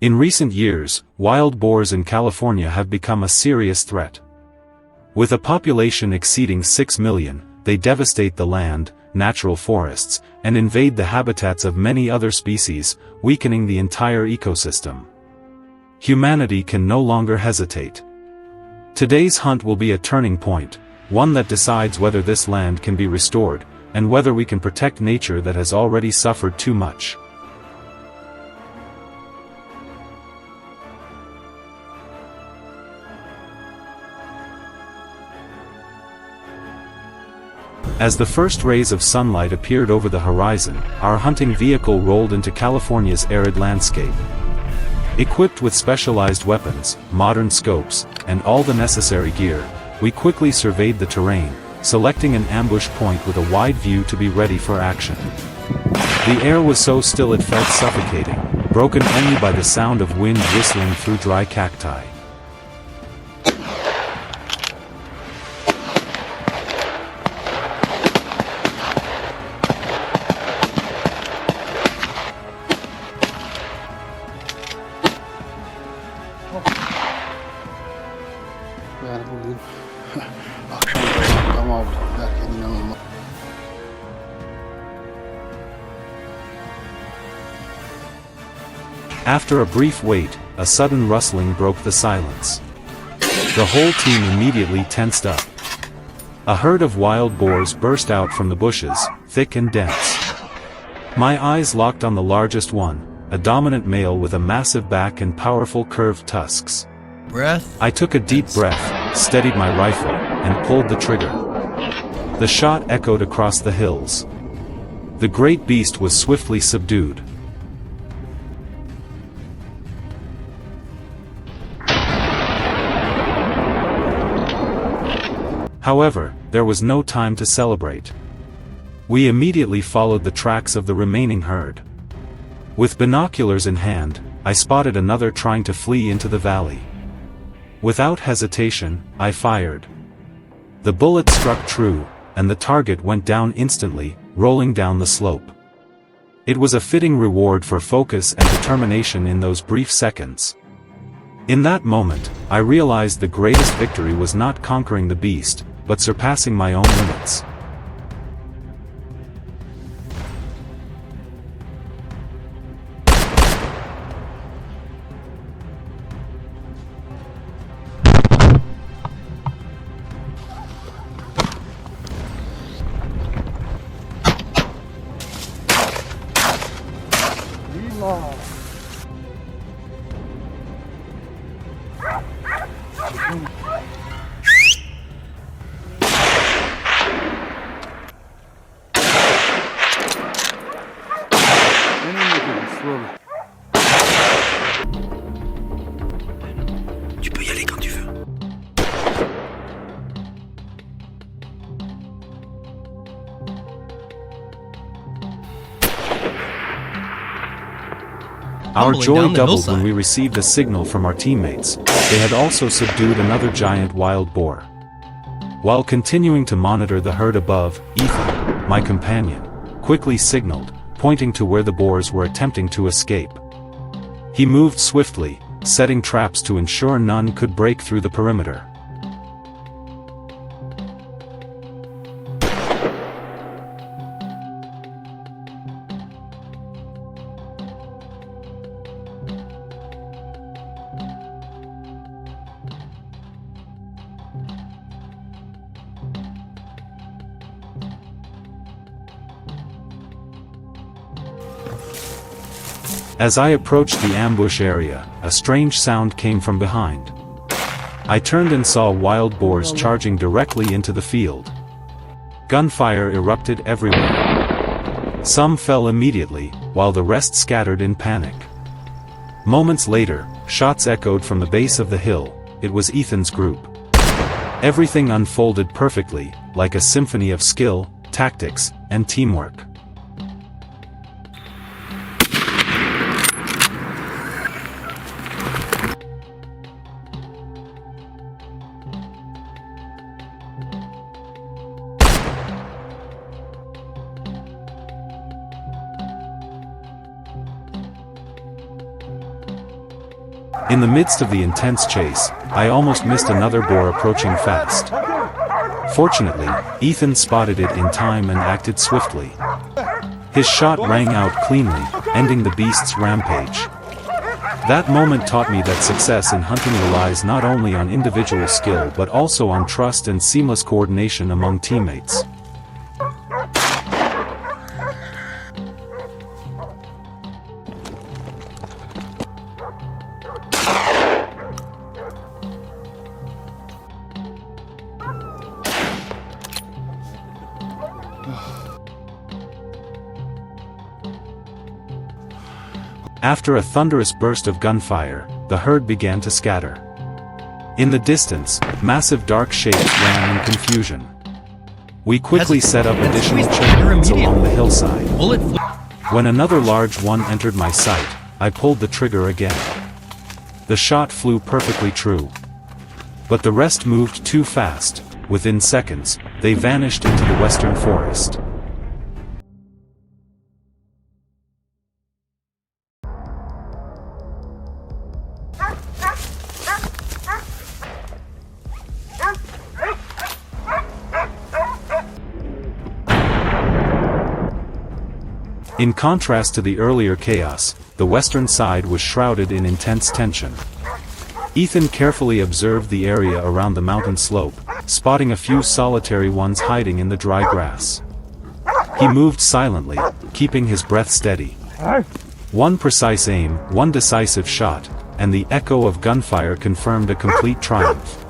In recent years, wild boars in California have become a serious threat. With a population exceeding 6 million, they devastate the land, natural forests, and invade the habitats of many other species, weakening the entire ecosystem. Humanity can no longer hesitate. Today's hunt will be a turning point, one that decides whether this land can be restored, and whether we can protect nature that has already suffered too much. As the first rays of sunlight appeared over the horizon, our hunting vehicle rolled into California's arid landscape. Equipped with specialized weapons, modern scopes, and all the necessary gear, we quickly surveyed the terrain, selecting an ambush point with a wide view to be ready for action. The air was so still it felt suffocating, broken only by the sound of wind whistling through dry cacti. Yani bugün akşam tam avladık derken inanılmaz. After a brief wait, a sudden rustling broke the silence. The whole team immediately tensed up. A herd of wild boars burst out from the bushes, thick and dense. My eyes locked on the largest one, a dominant male with a massive back and powerful curved tusks. I took a deep breath, steadied my rifle, and pulled the trigger. The shot echoed across the hills. The great beast was swiftly subdued. However, there was no time to celebrate. We immediately followed the tracks of the remaining herd. With binoculars in hand, I spotted another trying to flee into the valley. Without hesitation, I fired. The bullet struck true, and the target went down instantly, rolling down the slope. It was a fitting reward for focus and determination in those brief seconds. In that moment, I realized the greatest victory was not conquering the beast, but surpassing my own limits. Tu peux y aller quand tu veux. Our Tumbling joy down the doubled when hillside. we received a signal from our teammates. They had also subdued another giant wild boar. While continuing to monitor the herd above, Ethan, my companion, quickly signaled, pointing to where the boars were attempting to escape. He moved swiftly, setting traps to ensure none could break through the perimeter. As I approached the ambush area, a strange sound came from behind. I turned and saw wild boars charging directly into the field. Gunfire erupted everywhere. Some fell immediately, while the rest scattered in panic. Moments later, shots echoed from the base of the hill. It was Ethan's group. Everything unfolded perfectly, like a symphony of skill, tactics, and teamwork. In the midst of the intense chase, I almost missed another boar approaching fast. Fortunately, Ethan spotted it in time and acted swiftly. His shot rang out cleanly, ending the beast's rampage. That moment taught me that success in hunting relies not only on individual skill but also on trust and seamless coordination among teammates. After a thunderous burst of gunfire, the herd began to scatter. In the distance, massive dark shapes ran in confusion. We quickly set up additional checkpoints along the hillside. When another large one entered my sight, I pulled the trigger again. The shot flew perfectly true. But the rest moved too fast. Within seconds, they vanished into the western forest. In contrast to the earlier chaos, the western side was shrouded in intense tension. Ethan carefully observed the area around the mountain slope, spotting a few solitary ones hiding in the dry grass. He moved silently, keeping his breath steady. One precise aim, one decisive shot, and the echo of gunfire confirmed a complete triumph.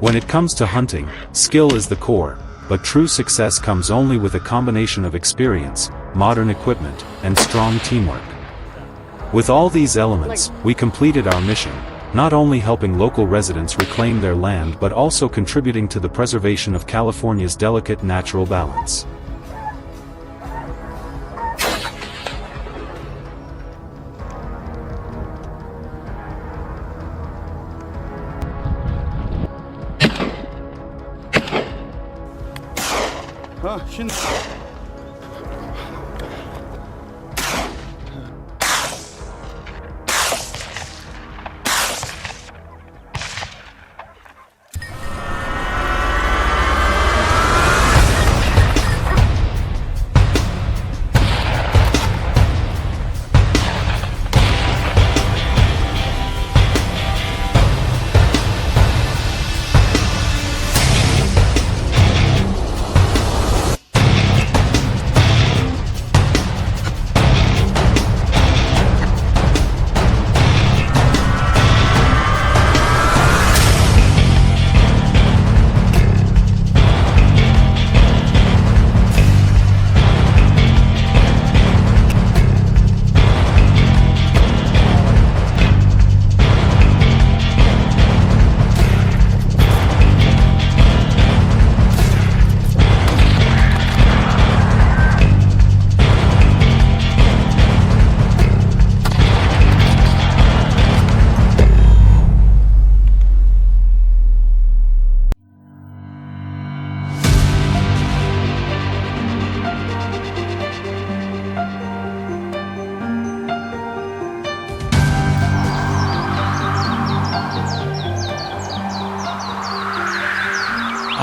When it comes to hunting, skill is the core, but true success comes only with a combination of experience, modern equipment, and strong teamwork. With all these elements, we completed our mission, not only helping local residents reclaim their land but also contributing to the preservation of California's delicate natural balance. Şimdi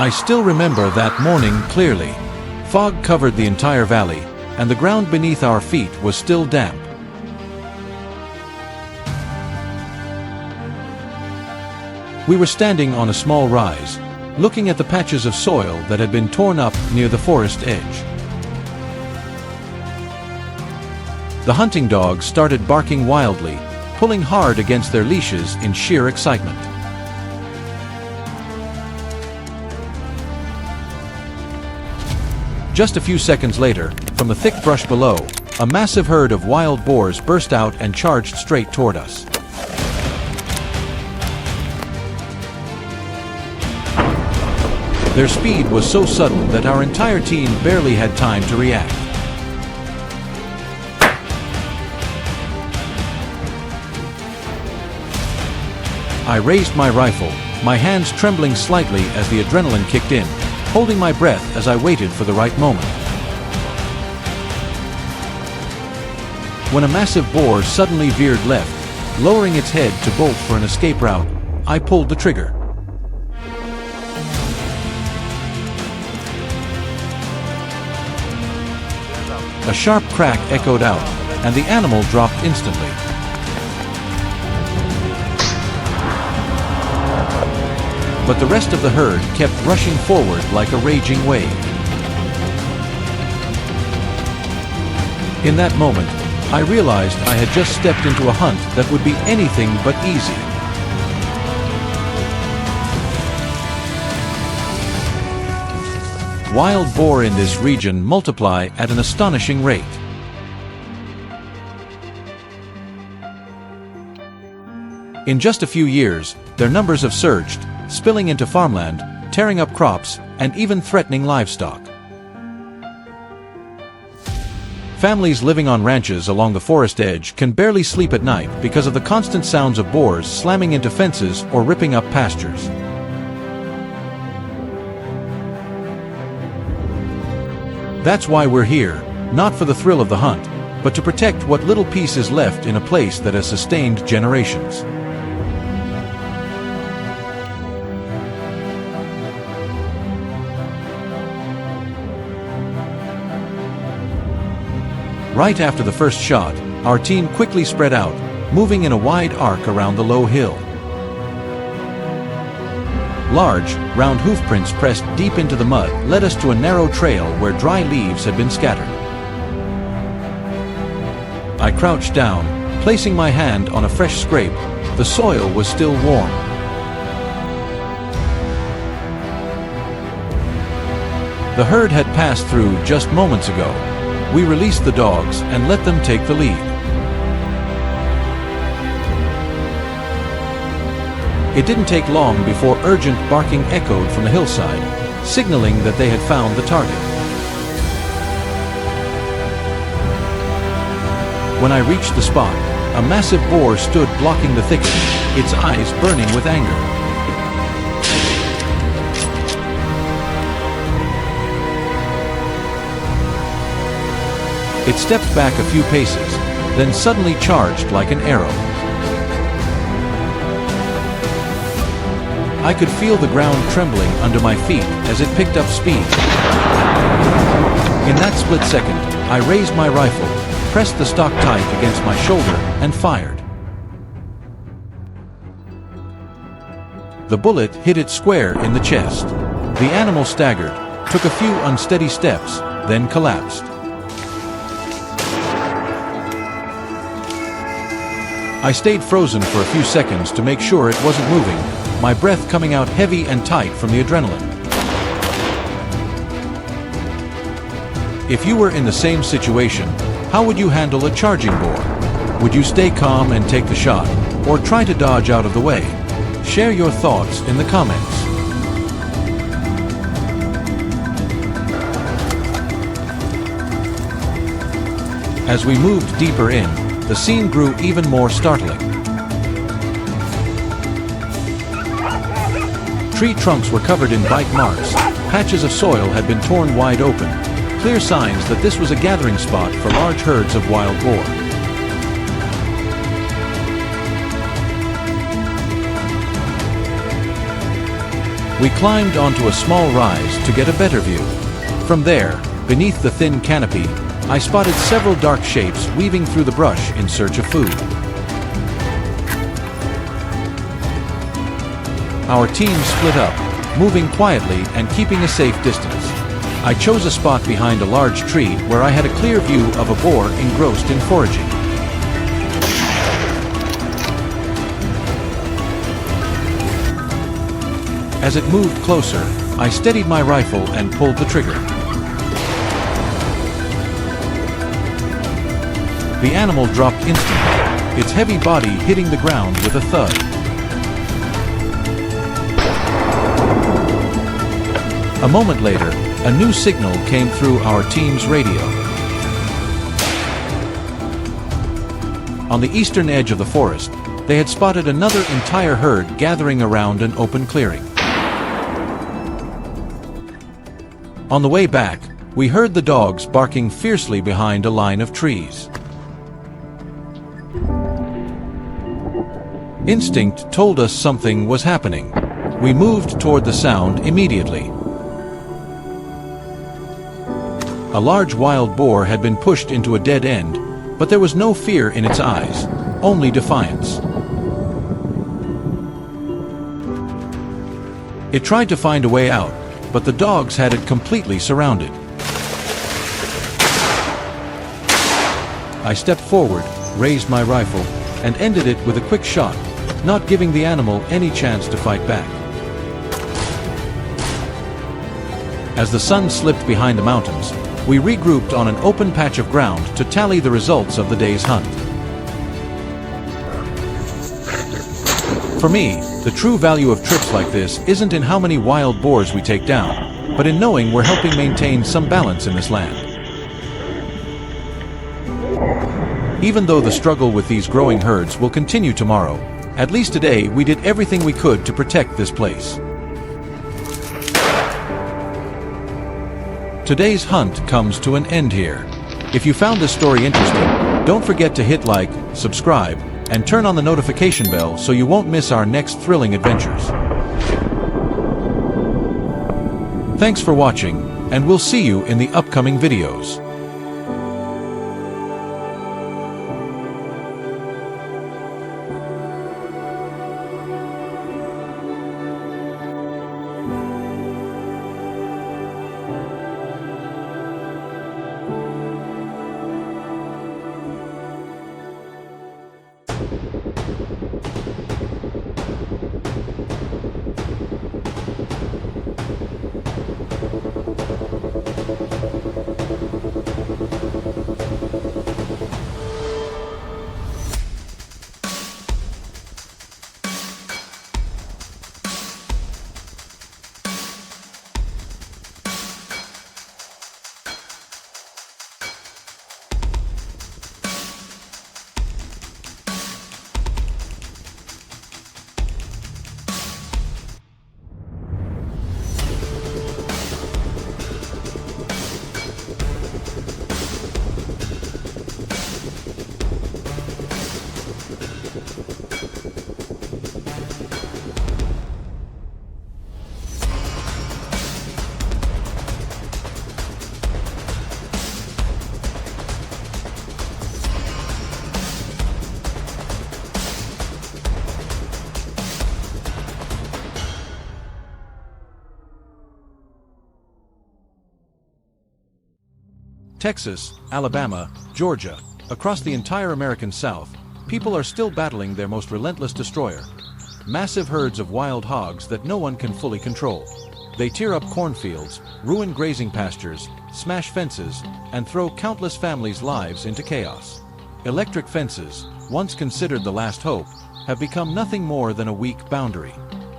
I still remember that morning clearly. Fog covered the entire valley, and the ground beneath our feet was still damp. We were standing on a small rise, looking at the patches of soil that had been torn up near the forest edge. The hunting dogs started barking wildly, pulling hard against their leashes in sheer excitement. Just a few seconds later, from the thick brush below, a massive herd of wild boars burst out and charged straight toward us. Their speed was so sudden that our entire team barely had time to react. I raised my rifle, my hands trembling slightly as the adrenaline kicked in, holding my breath as I waited for the right moment. When a massive boar suddenly veered left, lowering its head to bolt for an escape route, I pulled the trigger. A sharp crack echoed out, and the animal dropped instantly. But the rest of the herd kept rushing forward like a raging wave. In that moment, I realized I had just stepped into a hunt that would be anything but easy. Wild boar in this region multiply at an astonishing rate. In just a few years, their numbers have surged, spilling into farmland, tearing up crops, and even threatening livestock. Families living on ranches along the forest edge can barely sleep at night because of the constant sounds of boars slamming into fences or ripping up pastures. That's why we're here, not for the thrill of the hunt, but to protect what little piece is left in a place that has sustained generations. Right after the first shot, our team quickly spread out, moving in a wide arc around the low hill. Large, round hoofprints pressed deep into the mud led us to a narrow trail where dry leaves had been scattered. I crouched down, placing my hand on a fresh scrape. The soil was still warm. The herd had passed through just moments ago. We released the dogs and let them take the lead. It didn't take long before urgent barking echoed from the hillside, signaling that they had found the target. When I reached the spot, a massive boar stood blocking the thicket, its eyes burning with anger. It stepped back a few paces, then suddenly charged like an arrow. I could feel the ground trembling under my feet as it picked up speed. In that split second, I raised my rifle, pressed the stock tight against my shoulder, and fired. The bullet hit it square in the chest. The animal staggered, took a few unsteady steps, then collapsed. I stayed frozen for a few seconds to make sure it wasn't moving, my breath coming out heavy and tight from the adrenaline. If you were in the same situation, how would you handle a charging boar? Would you stay calm and take the shot, or try to dodge out of the way? Share your thoughts in the comments. As we moved deeper in, the scene grew even more startling. Tree trunks were covered in bite marks, patches of soil had been torn wide open, clear signs that this was a gathering spot for large herds of wild boar. We climbed onto a small rise to get a better view. From there, beneath the thin canopy, I spotted several dark shapes weaving through the brush in search of food. Our team split up, moving quietly and keeping a safe distance. I chose a spot behind a large tree where I had a clear view of a boar engrossed in foraging. As it moved closer, I steadied my rifle and pulled the trigger. The animal dropped instantly, its heavy body hitting the ground with a thud. A moment later, a new signal came through our team's radio. On the eastern edge of the forest, they had spotted another entire herd gathering around an open clearing. On the way back, we heard the dogs barking fiercely behind a line of trees. Instinct told us something was happening. We moved toward the sound immediately. A large wild boar had been pushed into a dead end, but there was no fear in its eyes, only defiance. It tried to find a way out, but the dogs had it completely surrounded. I stepped forward, raised my rifle, and ended it with a quick shot, not giving the animal any chance to fight back. As the sun slipped behind the mountains, we regrouped on an open patch of ground to tally the results of the day's hunt. For me, the true value of trips like this isn't in how many wild boars we take down, but in knowing we're helping maintain some balance in this land. Even though the struggle with these growing herds will continue tomorrow, at least today we did everything we could to protect this place. Today's hunt comes to an end here. If you found this story interesting, don't forget to hit like, subscribe, and turn on the notification bell so you won't miss our next thrilling adventures. Thanks for watching, and we'll see you in the upcoming videos. Texas, Alabama, Georgia, across the entire American South, people are still battling their most relentless destroyer. Massive herds of wild hogs that no one can fully control. They tear up cornfields, ruin grazing pastures, smash fences, and throw countless families' lives into chaos. Electric fences, once considered the last hope, have become nothing more than a weak boundary.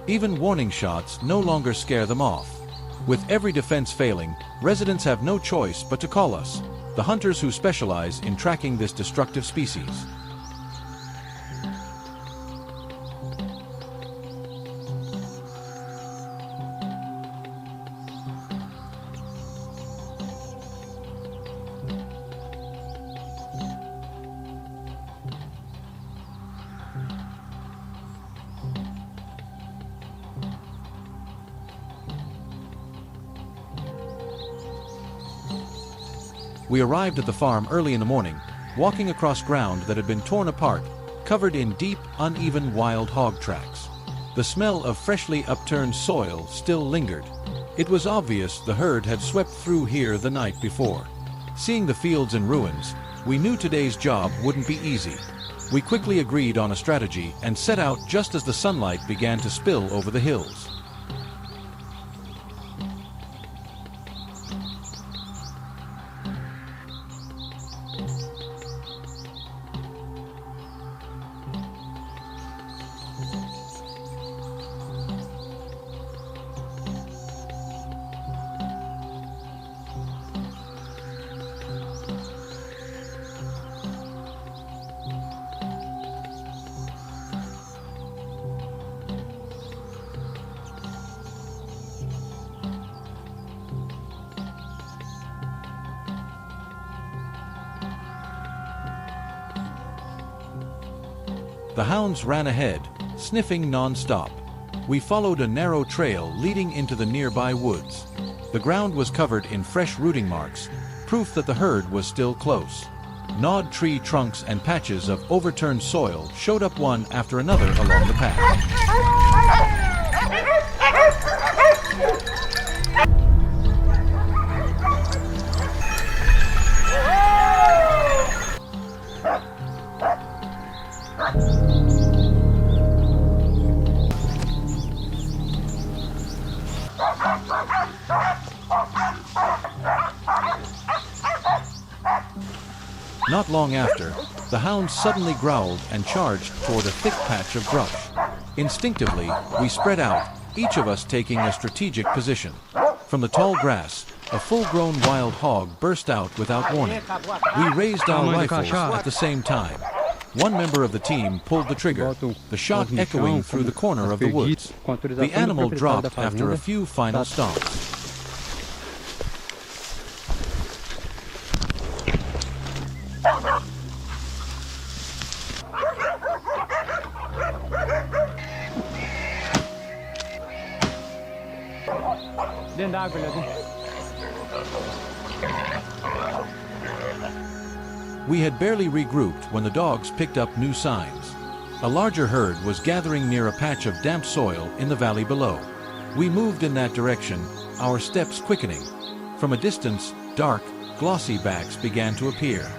Even warning shots no longer scare them off. With every defense failing, residents have no choice but to call us, the hunters who specialize in tracking this destructive species. We arrived at the farm early in the morning, walking across ground that had been torn apart, covered in deep, uneven wild hog tracks. The smell of freshly upturned soil still lingered. It was obvious the herd had swept through here the night before. Seeing the fields in ruins, we knew today's job wouldn't be easy. We quickly agreed on a strategy and set out just as the sunlight began to spill over the hills. The hounds ran ahead, sniffing non-stop. We followed a narrow trail leading into the nearby woods. The ground was covered in fresh rooting marks, proof that the herd was still close. Gnawed tree trunks and patches of overturned soil showed up one after another along the path. Not long after, the hounds suddenly growled and charged toward a thick patch of brush. Instinctively, we spread out, each of us taking a strategic position. From the tall grass, a full-grown wild hog burst out without warning. We raised our rifles at the same time. One member of the team pulled the trigger, the shot echoing through the corner of the woods. The animal dropped after a few final stomps. We had barely regrouped when the dogs picked up new signs. A larger herd was gathering near a patch of damp soil in the valley below. We moved in that direction, our steps quickening. From a distance, dark, glossy backs began to appear.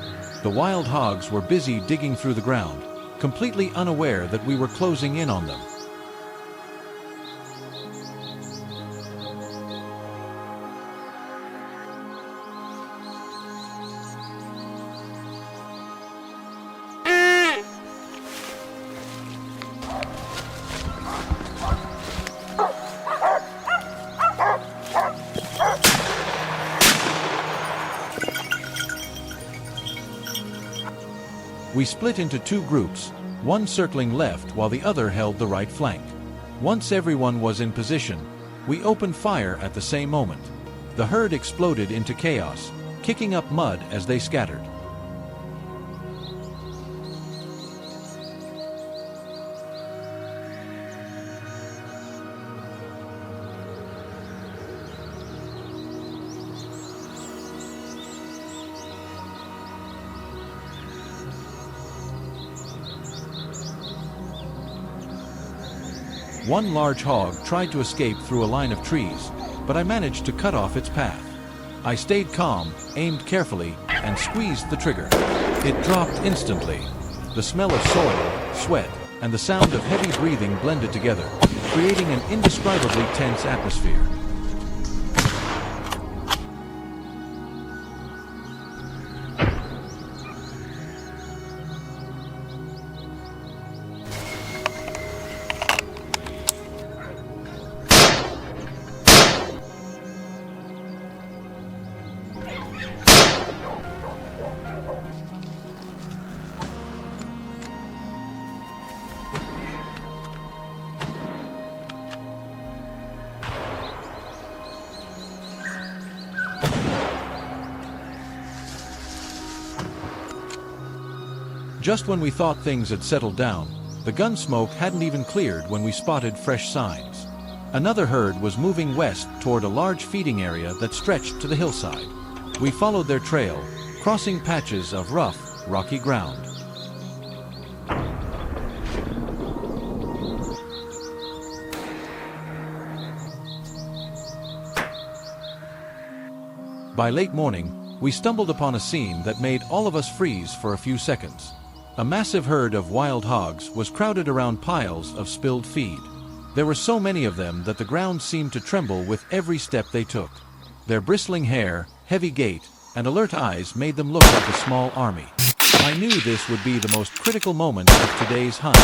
The wild hogs were busy digging through the ground, completely unaware that we were closing in on them. We split into two groups, one circling left while the other held the right flank. Once everyone was in position, we opened fire at the same moment. The herd exploded into chaos, kicking up mud as they scattered. One large hog tried to escape through a line of trees, but I managed to cut off its path. I stayed calm, aimed carefully, and squeezed the trigger. It dropped instantly. The smell of soil, sweat, and the sound of heavy breathing blended together, creating an indescribably tense atmosphere. Just when we thought things had settled down, the gun smoke hadn't even cleared when we spotted fresh signs. Another herd was moving west toward a large feeding area that stretched to the hillside. We followed their trail, crossing patches of rough, rocky ground. By late morning, we stumbled upon a scene that made all of us freeze for a few seconds. A massive herd of wild hogs was crowded around piles of spilled feed. There were so many of them that the ground seemed to tremble with every step they took. Their bristling hair, heavy gait, and alert eyes made them look like a small army. I knew this would be the most critical moment of today's hunt.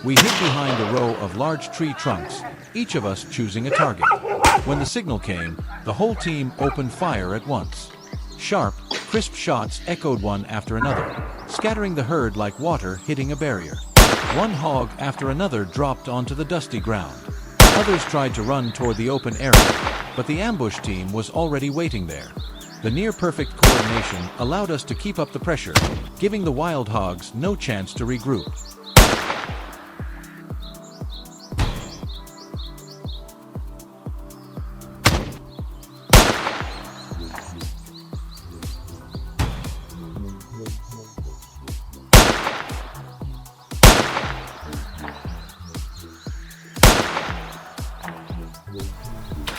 We hid behind a row of large tree trunks, each of us choosing a target. When the signal came, the whole team opened fire at once. Sharp, crisp shots echoed one after another, scattering the herd like water hitting a barrier. One hog after another dropped onto the dusty ground. Others tried to run toward the open area, but the ambush team was already waiting there. The near-perfect coordination allowed us to keep up the pressure, giving the wild hogs no chance to regroup.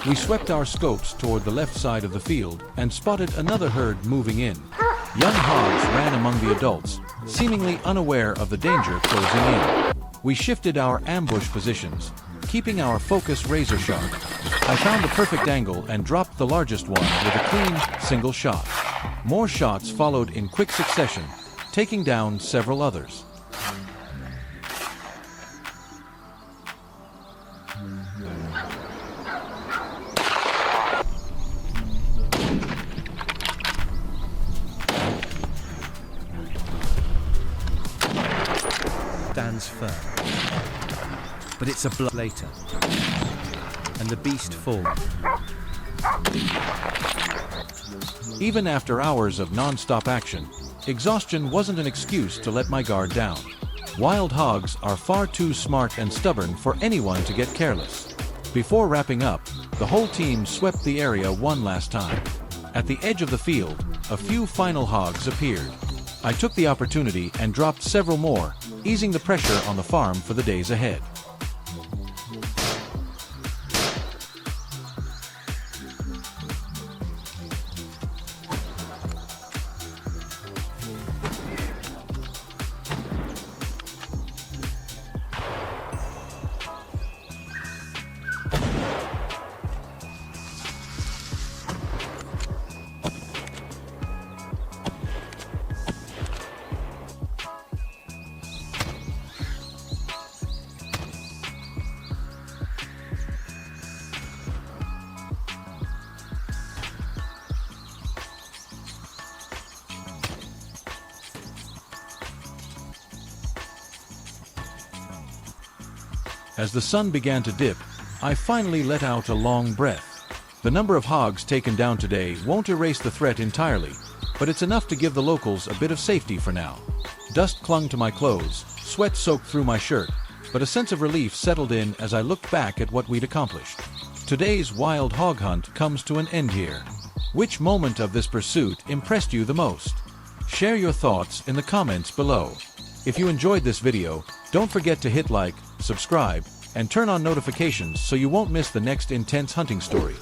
We swept our scopes toward the left side of the field and spotted another herd moving in. Young hogs ran among the adults, seemingly unaware of the danger closing in. We shifted our ambush positions, keeping our focus razor sharp. I found the perfect angle and dropped the largest one with a clean, single shot. More shots followed in quick succession, taking down several others. Stands firm, but it's a blow later, and the beast falls. Even after hours of non-stop action, exhaustion wasn't an excuse to let my guard down. Wild hogs are far too smart and stubborn for anyone to get careless. Before wrapping up, the whole team swept the area one last time. At the edge of the field, a few final hogs appeared. I took the opportunity and dropped several more, easing the pressure on the farm for the days ahead. As the sun began to dip, I finally let out a long breath. The number of hogs taken down today won't erase the threat entirely, but it's enough to give the locals a bit of safety for now. Dust clung to my clothes, sweat soaked through my shirt, but a sense of relief settled in as I looked back at what we'd accomplished. Today's wild hog hunt comes to an end here. Which moment of this pursuit impressed you the most? Share your thoughts in the comments below. If you enjoyed this video, don't forget to hit like, subscribe, and turn on notifications so you won't miss the next intense hunting story.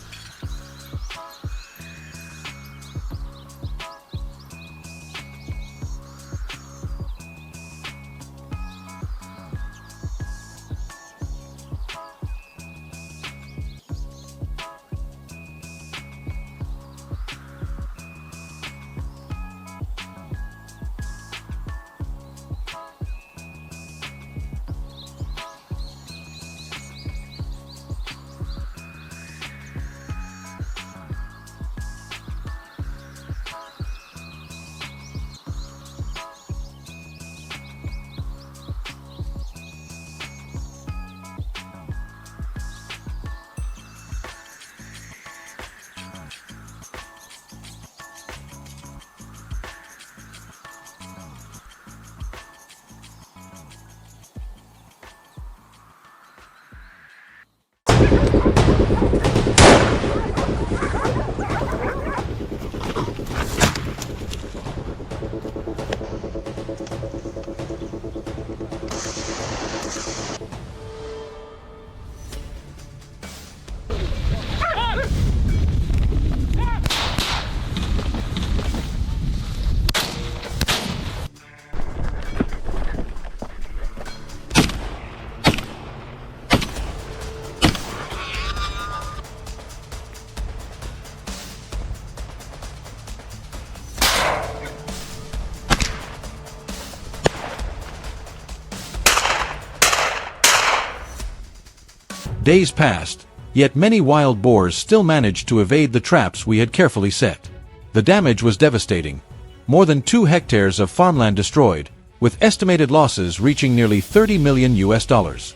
Days passed, yet many wild boars still managed to evade the traps we had carefully set. The damage was devastating. More than 2 hectares of farmland destroyed, with estimated losses reaching nearly $30 million US.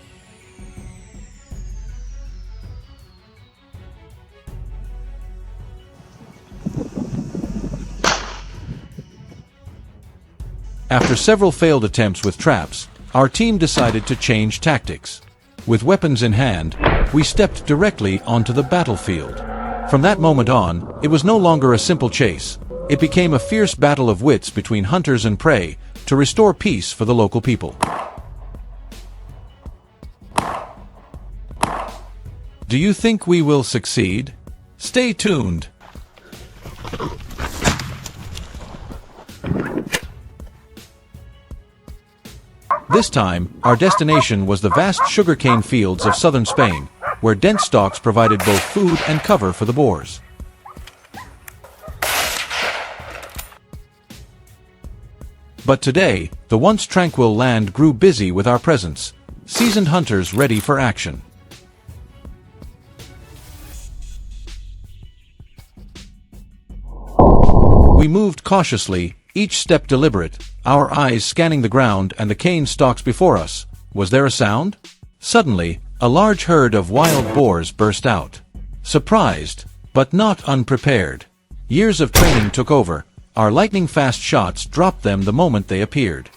After several failed attempts with traps, our team decided to change tactics. With weapons in hand, we stepped directly onto the battlefield. From that moment on, it was no longer a simple chase. It became a fierce battle of wits between hunters and prey to restore peace for the local people. Do you think we will succeed? Stay tuned. This time, our destination was the vast sugarcane fields of southern Spain, where dense stalks provided both food and cover for the boars. But today, the once tranquil land grew busy with our presence, seasoned hunters ready for action. We moved cautiously, each step deliberate, our eyes scanning the ground and the cane stalks before us. Was there a sound? Suddenly, a large herd of wild boars burst out. Surprised, but not unprepared. Years of training took over. Our lightning-fast shots dropped them the moment they appeared.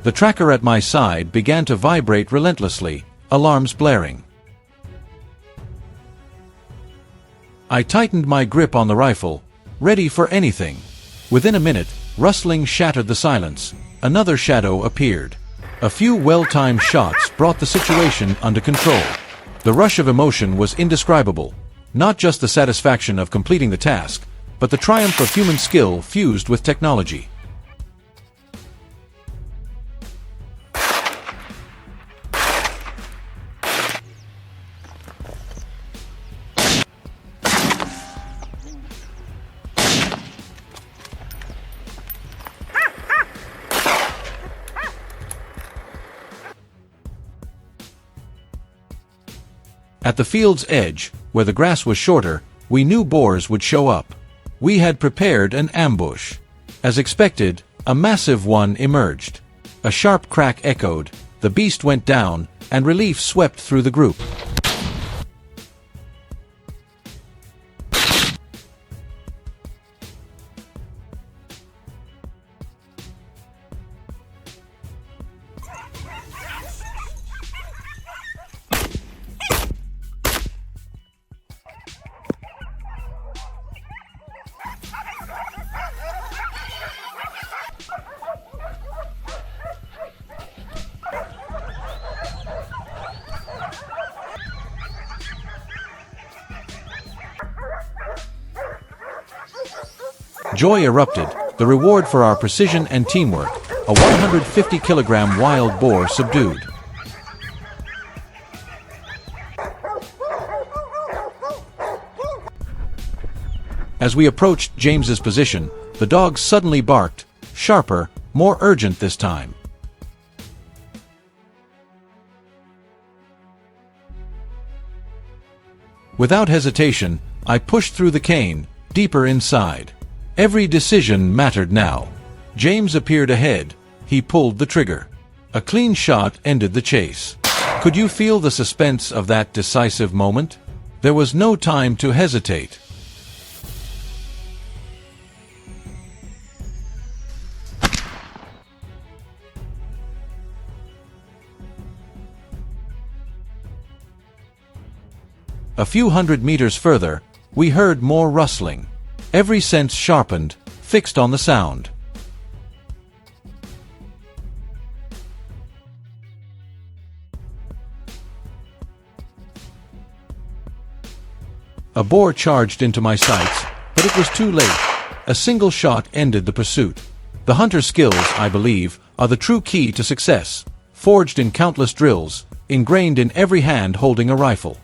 The tracker at my side began to vibrate relentlessly, alarms blaring. I tightened my grip on the rifle, ready for anything. Within a minute, rustling shattered the silence. Another shadow appeared. A few well-timed shots brought the situation under control. The rush of emotion was indescribable. Not just the satisfaction of completing the task, but the triumph of human skill fused with technology. At the field's edge, where the grass was shorter, we knew boars would show up. We had prepared an ambush. As expected, a massive one emerged. A sharp crack echoed, the beast went down, and relief swept through the group. Joy erupted, the reward for our precision and teamwork, a 150-kilogram wild boar subdued. As we approached James's position, the dog suddenly barked, sharper, more urgent this time. Without hesitation, I pushed through the cane, deeper inside. Every decision mattered now. James appeared ahead. He pulled the trigger. A clean shot ended the chase. Could you feel the suspense of that decisive moment? There was no time to hesitate. A few hundred meters further, we heard more rustling. Every sense sharpened, fixed on the sound. A boar charged into my sights, but it was too late. A single shot ended the pursuit. The hunter's skills, I believe, are the true key to success, forged in countless drills, ingrained in every hand holding a rifle.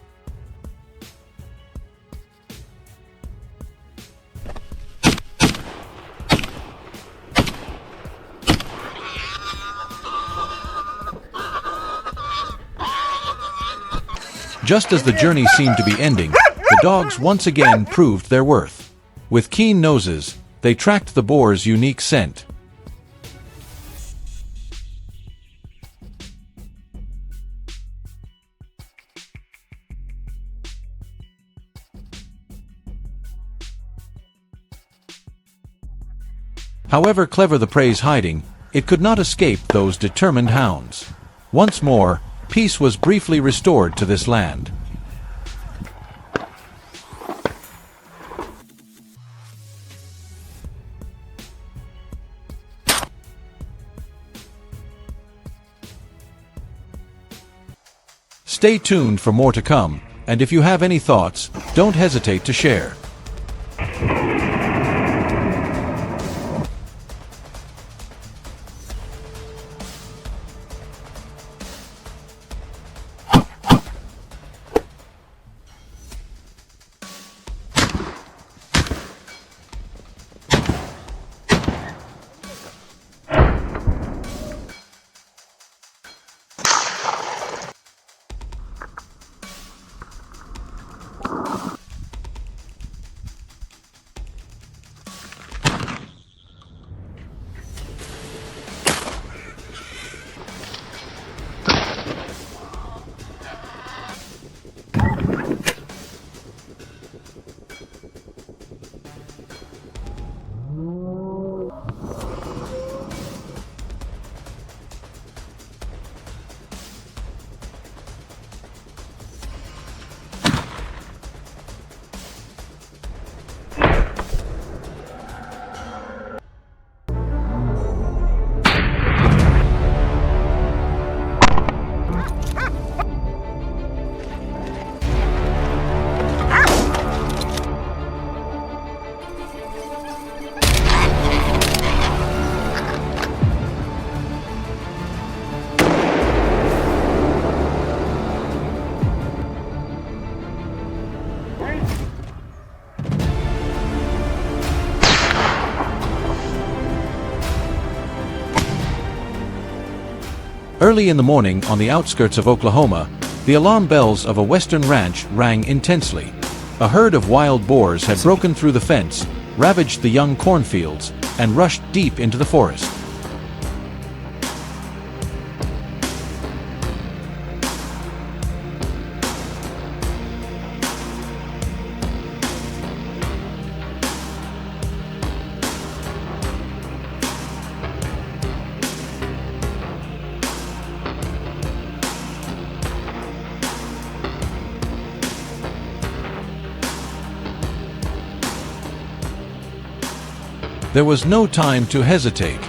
Just as the journey seemed to be ending, the dogs once again proved their worth. With keen noses, they tracked the boar's unique scent. However clever the prey's hiding, it could not escape those determined hounds. Once more, peace was briefly restored to this land. Stay tuned for more to come, and if you have any thoughts, don't hesitate to share. Early in the morning on the outskirts of Oklahoma, the alarm bells of a western ranch rang intensely. A herd of wild boars had broken through the fence, ravaged the young cornfields, and rushed deep into the forest. There was no time to hesitate.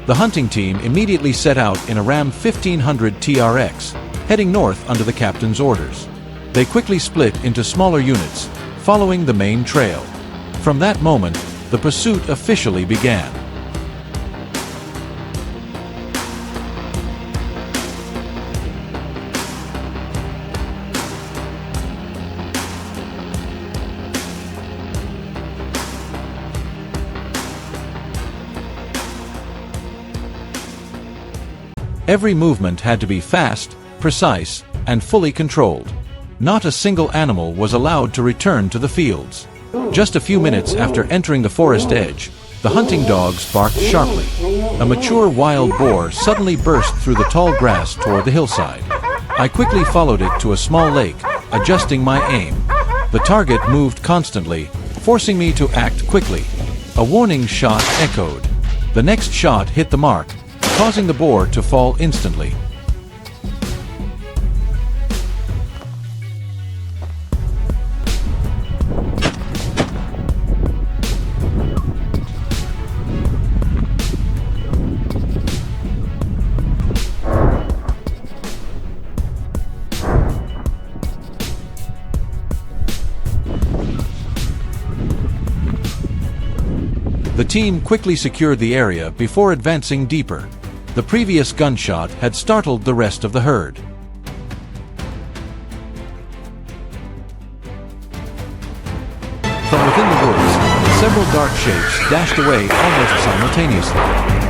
The hunting team immediately set out in a Ram 1500 TRX, heading north under the captain's orders. They quickly split into smaller units, following the main trail. From that moment, the pursuit officially began. Every movement had to be fast, precise, and fully controlled. Not a single animal was allowed to return to the fields. Just a few minutes after entering the forest edge, the hunting dogs barked sharply. A mature wild boar suddenly burst through the tall grass toward the hillside. I quickly followed it to a small lake, adjusting my aim. The target moved constantly, forcing me to act quickly. A warning shot echoed. The next shot hit the mark, causing the boar to fall instantly. The The team quickly secured the area before advancing deeper. The previous gunshot had startled the rest of the herd. From within the woods, several dark shapes dashed away almost simultaneously.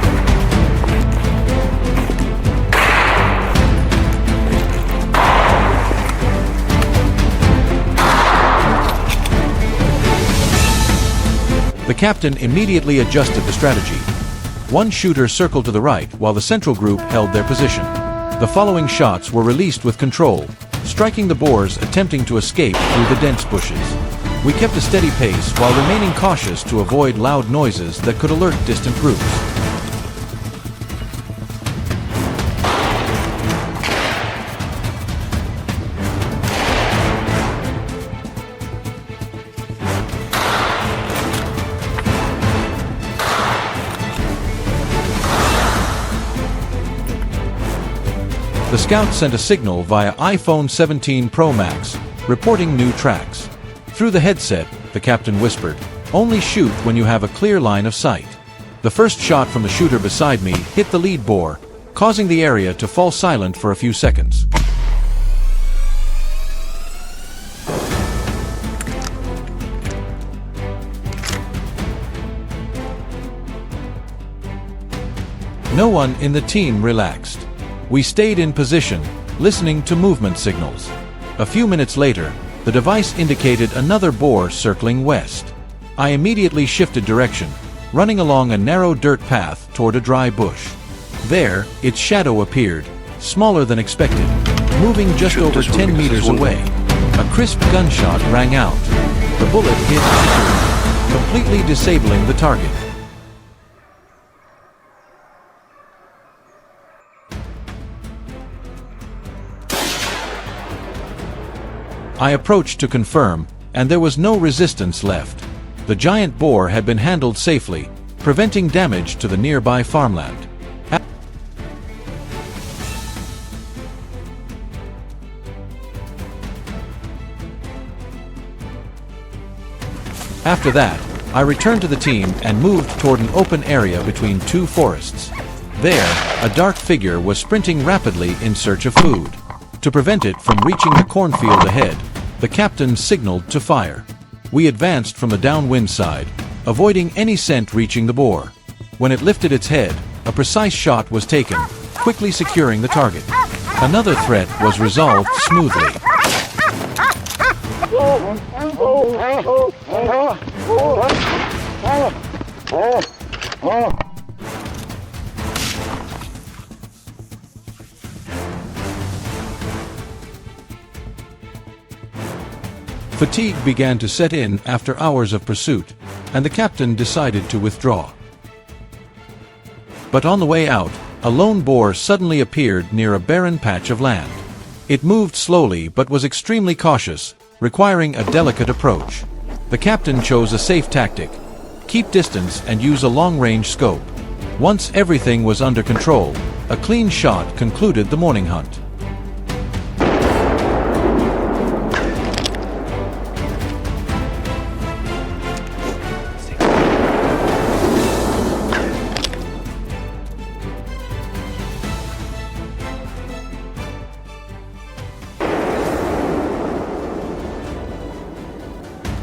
The captain immediately adjusted the strategy. One shooter circled to the right while the central group held their position. The following shots were released with control, striking the boars attempting to escape through the dense bushes. We kept a steady pace while remaining cautious to avoid loud noises that could alert distant groups. The scout sent a signal via iPhone 17 Pro Max, reporting new tracks. Through the headset, the captain whispered, "Only shoot when you have a clear line of sight." The first shot from the shooter beside me hit the lead boar, causing the area to fall silent for a few seconds. No one in the team relaxed. We stayed in position, listening to movement signals. A few minutes later, the device indicated another boar circling west. I immediately shifted direction, running along a narrow dirt path toward a dry bush. There, its shadow appeared, smaller than expected, moving just over 10 meters away. A crisp gunshot rang out. The bullet hit accurate, completely disabling the target. I approached to confirm, and there was no resistance left. The giant boar had been handled safely, preventing damage to the nearby farmland. After that, I returned to the team and moved toward an open area between two forests. There, a dark figure was sprinting rapidly in search of food. To prevent it from reaching the cornfield ahead, the captain signaled to fire. We advanced from the downwind side, avoiding any scent reaching the boar. When it lifted its head, a precise shot was taken, quickly securing the target. Another threat was resolved smoothly. Fatigue began to set in after hours of pursuit, and the captain decided to withdraw. But on the way out, a lone boar suddenly appeared near a barren patch of land. It moved slowly but was extremely cautious, requiring a delicate approach. The captain chose a safe tactic: keep distance and use a long-range scope. Once everything was under control, a clean shot concluded the morning hunt.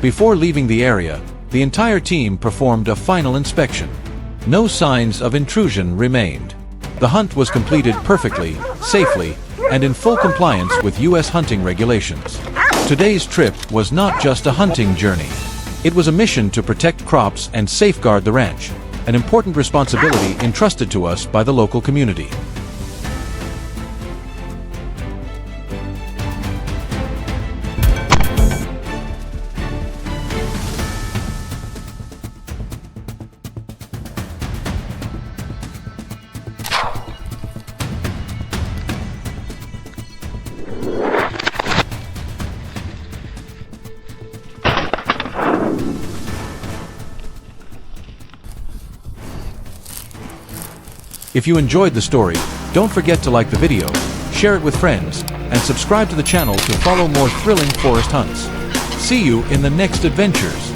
Before leaving the area, the entire team performed a final inspection. No signs of intrusion remained. The hunt was completed perfectly, safely, and in full compliance with U.S. hunting regulations. Today's trip was not just a hunting journey. It was a mission to protect crops and safeguard the ranch, an important responsibility entrusted to us by the local community. If you enjoyed the story, don't forget to like the video, share it with friends, and subscribe to the channel to follow more thrilling forest hunts. See you in the next adventures!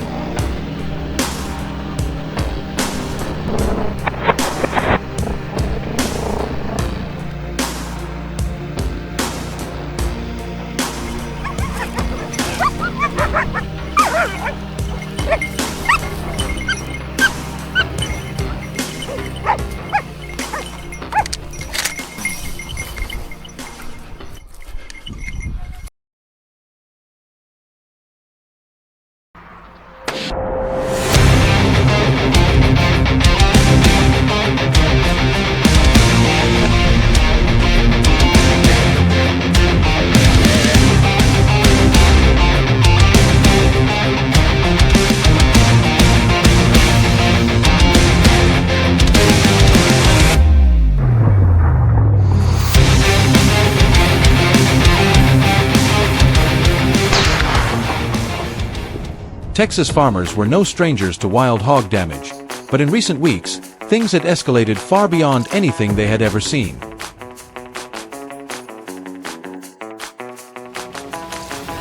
Texas farmers were no strangers to wild hog damage, but in recent weeks, things had escalated far beyond anything they had ever seen.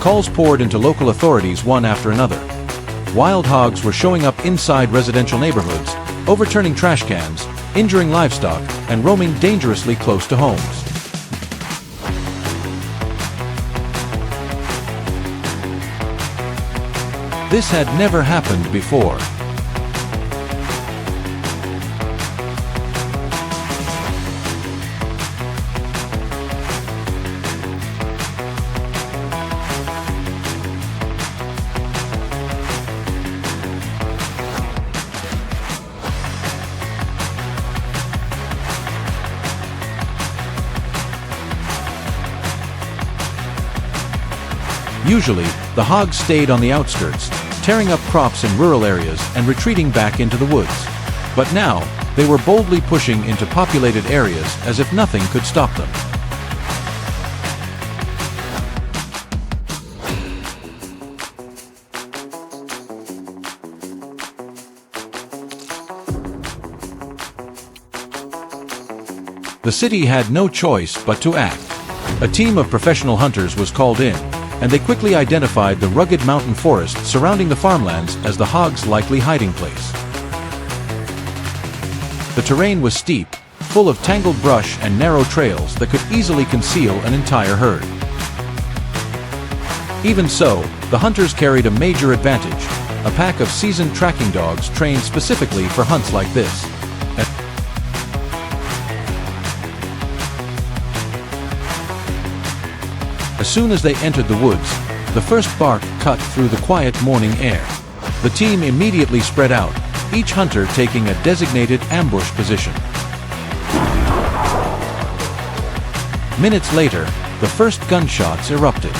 Calls poured into local authorities one after another. Wild hogs were showing up inside residential neighborhoods, overturning trash cans, injuring livestock, and roaming dangerously close to homes. This had never happened before. Usually, the hogs stayed on the outskirts, tearing up crops in rural areas and retreating back into the woods. But now, they were boldly pushing into populated areas as if nothing could stop them. The city had no choice but to act. A team of professional hunters was called in, and they quickly identified the rugged mountain forest surrounding the farmlands as the hogs' likely hiding place. The terrain was steep, full of tangled brush and narrow trails that could easily conceal an entire herd. Even so, the hunters carried a major advantage: a pack of seasoned tracking dogs trained specifically for hunts like this. As soon as they entered the woods, the first bark cut through the quiet morning air. The team immediately spread out, each hunter taking a designated ambush position. Minutes later, the first gunshots erupted.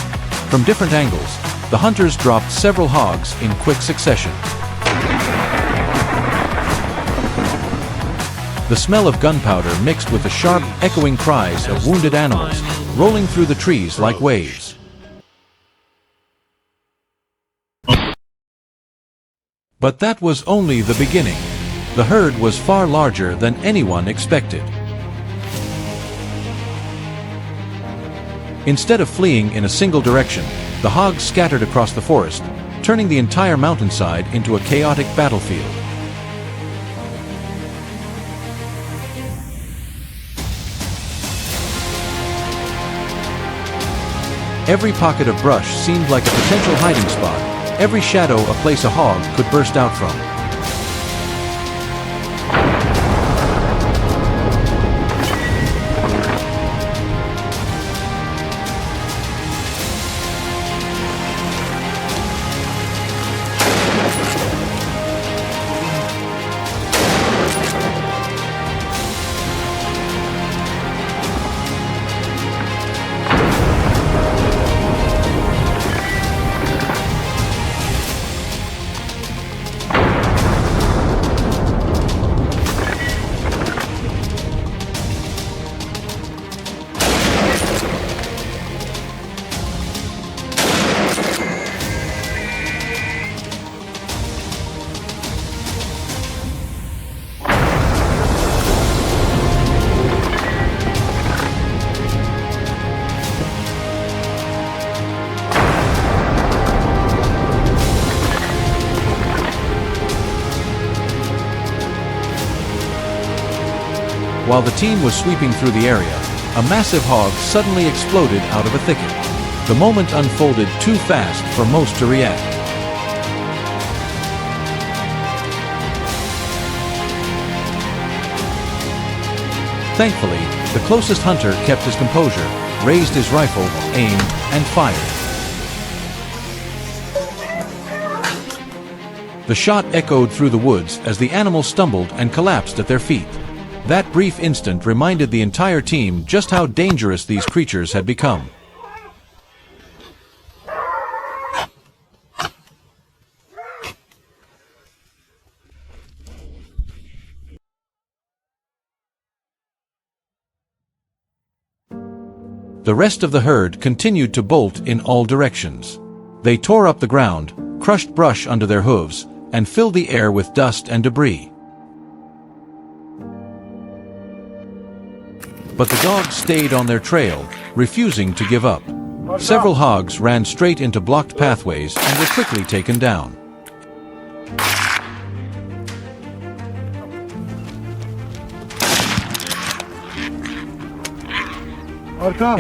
From different angles, the hunters dropped several hogs in quick succession. The smell of gunpowder mixed with the sharp, echoing cries of wounded animals, rolling through the trees like waves. But that was only the beginning. The herd was far larger than anyone expected. Instead of fleeing in a single direction, the hogs scattered across the forest, turning the entire mountainside into a chaotic battlefield. Every pocket of brush seemed like a potential hiding spot, every shadow a place a hog could burst out from. While the team was sweeping through the area, a massive hog suddenly exploded out of a thicket. The moment unfolded too fast for most to react. Thankfully, the closest hunter kept his composure, raised his rifle, aimed, and fired. The shot echoed through the woods as the animal stumbled and collapsed at their feet. That brief instant reminded the entire team just how dangerous these creatures had become. The rest of the herd continued to bolt in all directions. They tore up the ground, crushed brush under their hooves, and filled the air with dust and debris. But the dogs stayed on their trail, refusing to give up. Several hogs ran straight into blocked pathways and were quickly taken down.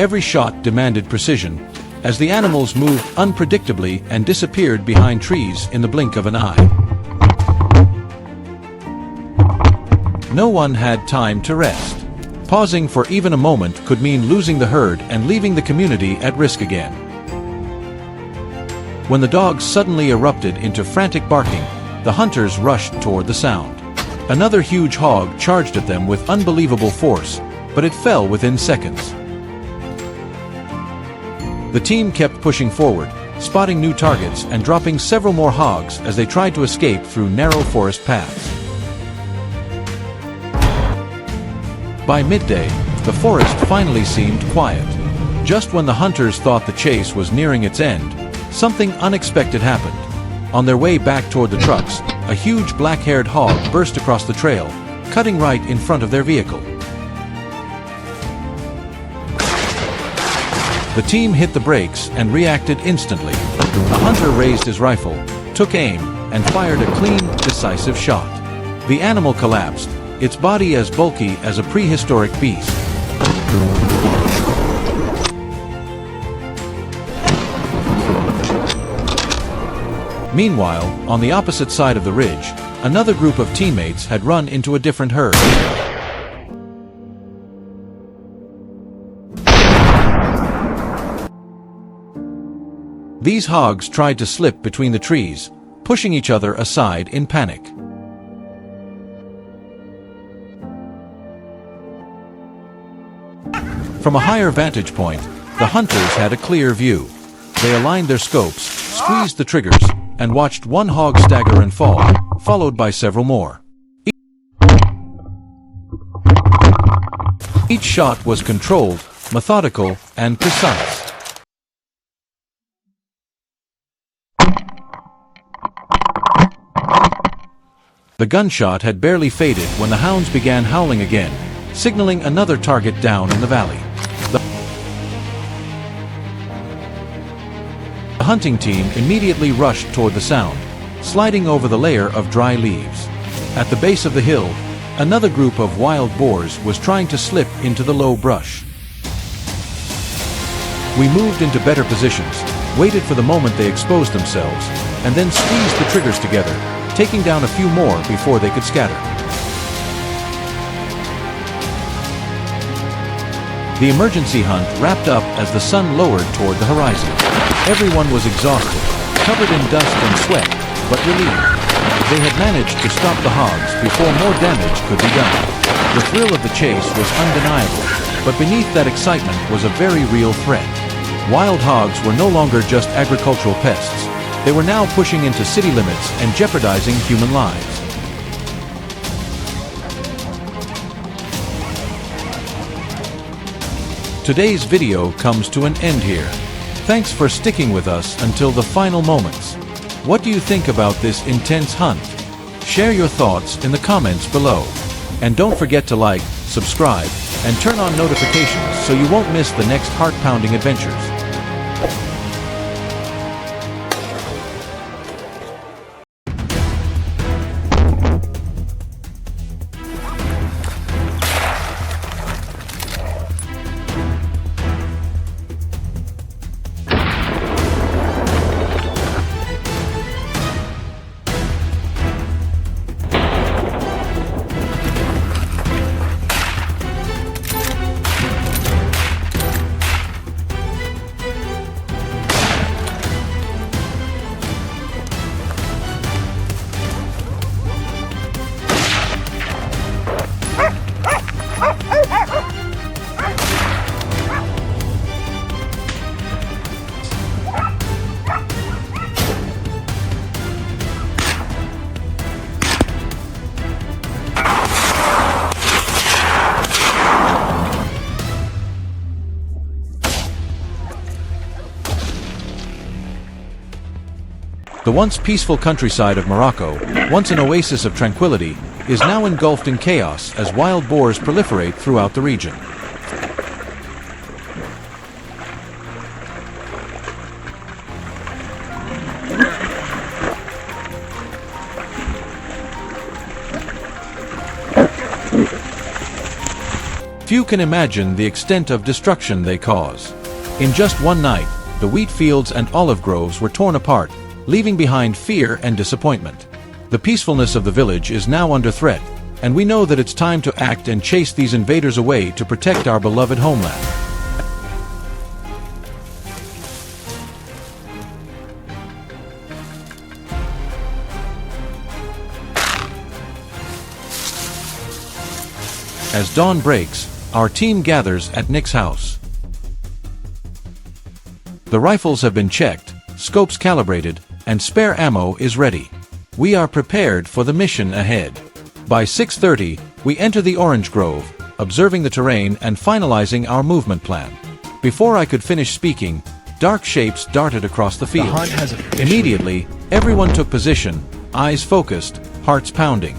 Every shot demanded precision, as the animals moved unpredictably and disappeared behind trees in the blink of an eye. No one had time to rest. Pausing for even a moment could mean losing the herd and leaving the community at risk again. When the dogs suddenly erupted into frantic barking, the hunters rushed toward the sound. Another huge hog charged at them with unbelievable force, but it fell within seconds. The team kept pushing forward, spotting new targets and dropping several more hogs as they tried to escape through narrow forest paths. By midday, the forest finally seemed quiet. Just when the hunters thought the chase was nearing its end, something unexpected happened. On their way back toward the trucks, a huge black-haired hog burst across the trail, cutting right in front of their vehicle. The team hit the brakes and reacted instantly. The hunter raised his rifle, took aim, and fired a clean, decisive shot. The animal collapsed, its body as bulky as a prehistoric beast. Meanwhile, on the opposite side of the ridge, another group of teammates had run into a different herd. These hogs tried to slip between the trees, pushing each other aside in panic. From a higher vantage point, the hunters had a clear view. They aligned their scopes, squeezed the triggers, and watched one hog stagger and fall, followed by several more. Each shot was controlled, methodical, and precise. The gunshot had barely faded when the hounds began howling again, signaling another target down in the valley. The hunting team immediately rushed toward the sound, sliding over the layer of dry leaves. At the base of the hill, another group of wild boars was trying to slip into the low brush. We moved into better positions, waited for the moment they exposed themselves, and then squeezed the triggers together, taking down a few more before they could scatter. The emergency hunt wrapped up as the sun lowered toward the horizon. Everyone was exhausted, covered in dust and sweat, but relieved. They had managed to stop the hogs before more damage could be done. The thrill of the chase was undeniable, but beneath that excitement was a very real threat. Wild hogs were no longer just agricultural pests. They were now pushing into city limits and jeopardizing human lives. Today's video comes to an end here. Thanks for sticking with us until the final moments. What do you think about this intense hunt? Share your thoughts in the comments below. And don't forget to like, subscribe, and turn on notifications so you won't miss the next heart-pounding adventures. The once peaceful countryside of Morocco, once an oasis of tranquility, is now engulfed in chaos as wild boars proliferate throughout the region. Few can imagine the extent of destruction they cause. In just one night, the wheat fields and olive groves were torn apart, leaving behind fear and disappointment. The peacefulness of the village is now under threat, and we know that it's time to act and chase these invaders away to protect our beloved homeland. As dawn breaks, our team gathers at Nick's house. The rifles have been checked, scopes calibrated, and spare ammo is ready. We are prepared for the mission ahead. By 6:30, we enter the orange grove, observing the terrain and finalizing our movement plan. Before I could finish speaking, dark shapes darted across the field. Immediately, everyone took position, eyes focused, hearts pounding.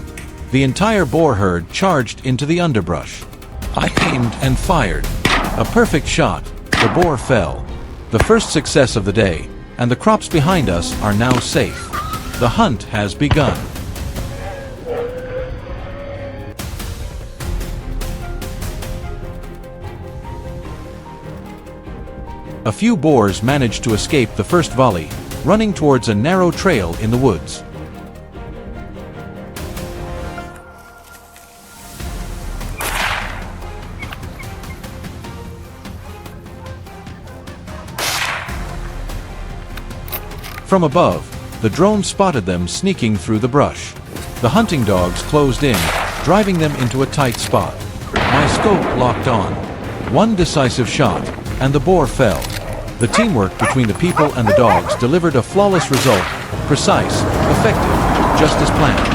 The entire boar herd charged into the underbrush. I aimed and fired. A perfect shot. The boar fell. The first success of the day, and the crops behind us are now safe. The hunt has begun. A few boars managed to escape the first volley, running towards a narrow trail in the woods. From above, the drone spotted them sneaking through the brush. The hunting dogs closed in, driving them into a tight spot. My scope locked on. One decisive shot, and the boar fell. The teamwork between the people and the dogs delivered a flawless result, precise, effective, just as planned.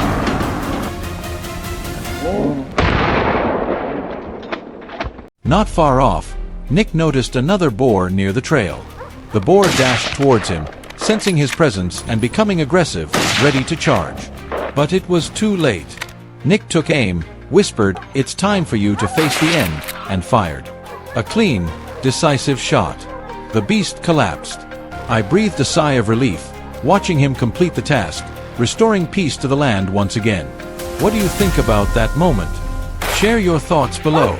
Not far off, Nick noticed another boar near the trail. The boar dashed towards him, sensing his presence and becoming aggressive, ready to charge. But it was too late. Nick took aim, whispered, "It's time for you to face the end," and fired. A clean, decisive shot. The beast collapsed. I breathed a sigh of relief, watching him complete the task, restoring peace to the land once again. What do you think about that moment? Share your thoughts below.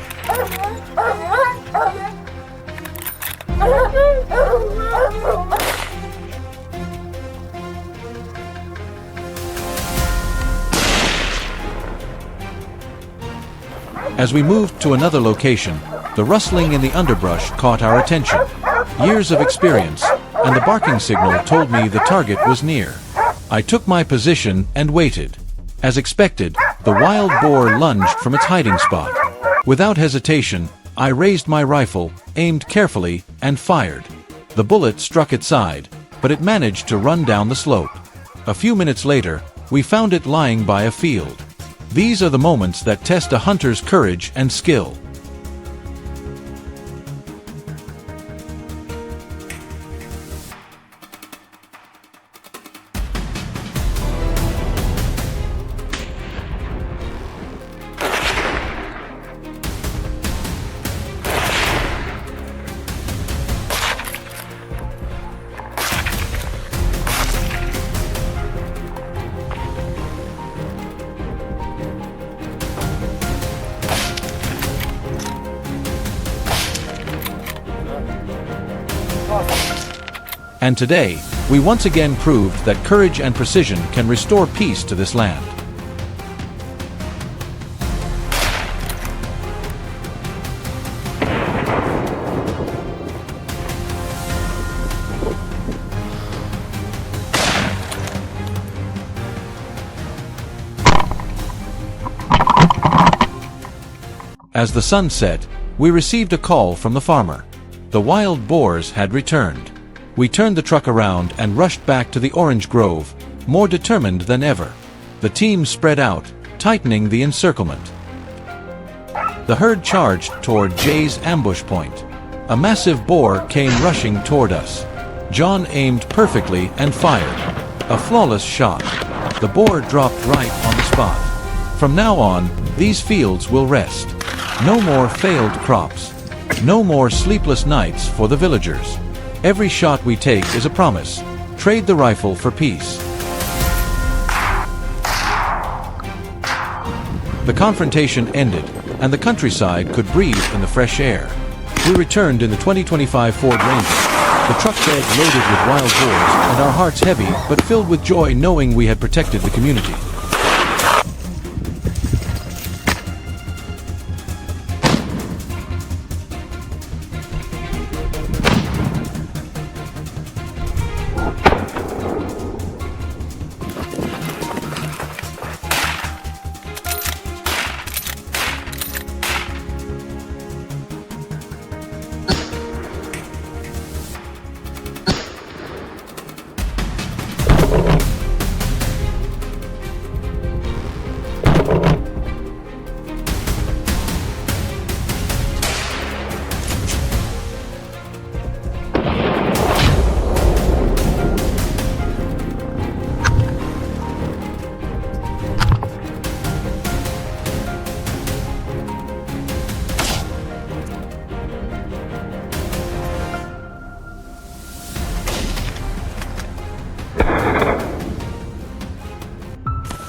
As we moved to another location, the rustling in the underbrush caught our attention. Years of experience, and the barking signal told me the target was near. I took my position and waited. As expected, the wild boar lunged from its hiding spot. Without hesitation, I raised my rifle, aimed carefully, and fired. The bullet struck its side, but it managed to run down the slope. A few minutes later, we found it lying by a field. These are the moments that test a hunter's courage and skill. And today, we once again proved that courage and precision can restore peace to this land. As the sun set, we received a call from the farmer. The wild boars had returned. We turned the truck around and rushed back to the orange grove, more determined than ever. The team spread out, tightening the encirclement. The herd charged toward Jay's ambush point. A massive boar came rushing toward us. John aimed perfectly and fired. A flawless shot. The boar dropped right on the spot. From now on, these fields will rest. No more failed crops. No more sleepless nights for the villagers. Every shot we take is a promise. Trade the rifle for peace. The confrontation ended, and the countryside could breathe in the fresh air. We returned in the 2025 Ford Ranger, the truck bed loaded with wild boars, and our hearts heavy but filled with joy knowing we had protected the community.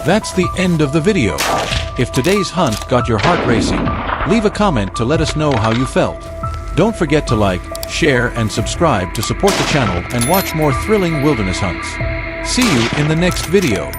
That's the end of the video. If today's hunt got your heart racing, leave a comment to let us know how you felt. Don't forget to like, share, and subscribe to support the channel and watch more thrilling wilderness hunts. See you in the next video.